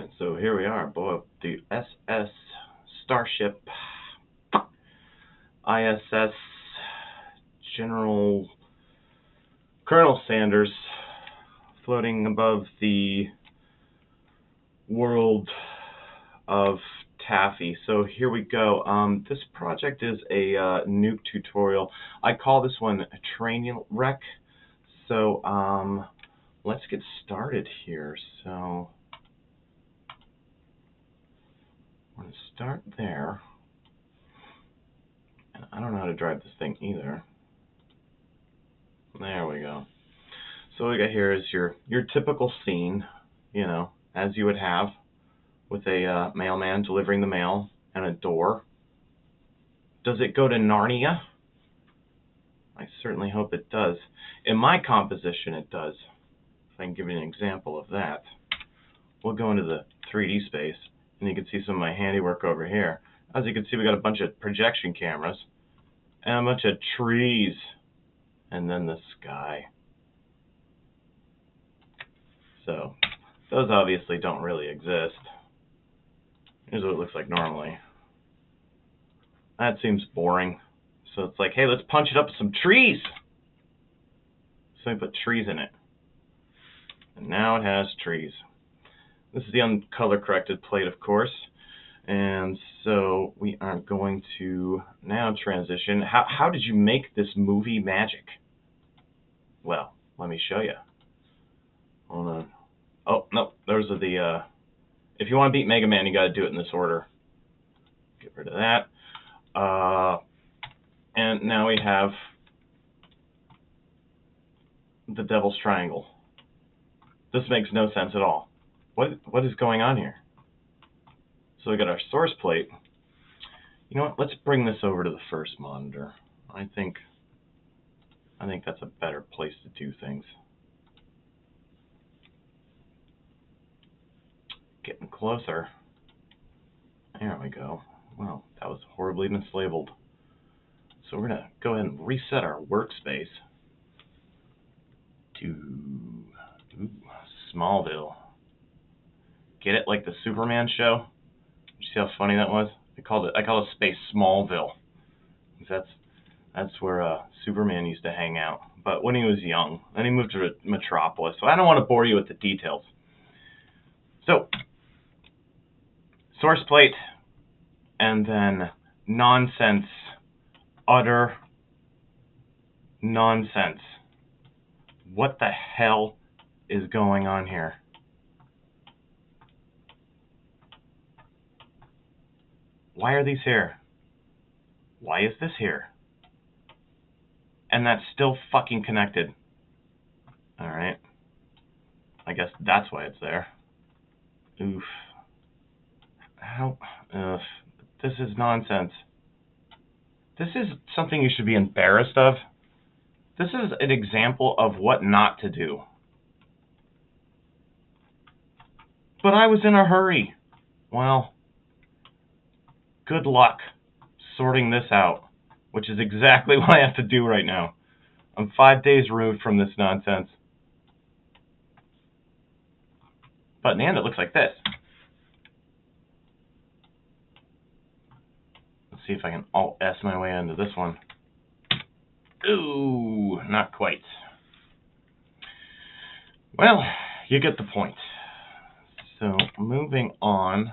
Alright, so here we are aboard the SS Starship ISS General Colonel Sanders, floating above the world of Taffy. So here we go. This project is a Nuke tutorial. I call this one a Tutorial REK. So let's get started here. So I'm going to start there. And I don't know how to drive this thing either. There we go. So what we got here is your typical scene, you know, as you would have with a mailman delivering the mail and a door. Does it go to Narnia? I certainly hope it does. In my composition, it does. If I can give you an example of that. We'll go into the 3D space, and you can see some of my handiwork over here. As you can see, we got a bunch of projection cameras, and a bunch of trees, and then the sky. So, those obviously don't really exist. Here's what it looks like normally. That seems boring. So it's like, hey, let's punch it up with some trees. So we put trees in it. And now it has trees. This is the uncolor corrected plate, of course. And so we are going to now transition. How did you make this movie magic? Well, let me show you. Hold on. Oh, no, those are the... if you want to beat Mega Man, you got to do it in this order. Get rid of that. And now we have the Devil's Triangle. This makes no sense at all. What is going on here? So we got our source plate. You know what? Let's bring this over to the first monitor. I think that's a better place to do things. Getting closer. There we go. Well, that was horribly mislabeled. So we're going to go ahead and reset our workspace to Smallville. Get it, like the Superman show? You see how funny that was? I call it Space Smallville. That's where Superman used to hang out. But when he was young, then he moved to Metropolis. So I don't want to bore you with the details. So source plate, and then nonsense. Utter nonsense. What the hell is going on here? Why are these here? Why is this here? And that's still fucking connected. Alright. I guess that's why it's there. Oof. How? Ugh. This is nonsense. This is something you should be embarrassed of. This is an example of what not to do. But I was in a hurry. Well, good luck sorting this out, which is exactly what I have to do right now. I'm 5 days removed from this nonsense. But in the end, it looks like this. See if I can Alt-S my way into this one. Ooh, not quite. Well, you get the point. So, moving on,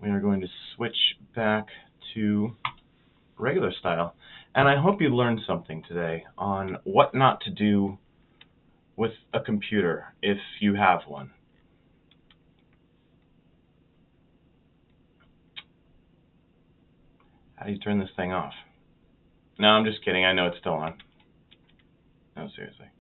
we are going to switch back to regular style. And I hope you learned something today on what not to do with a computer if you have one. How do you turn this thing off? No, I'm just kidding. I know it's still on. No, seriously.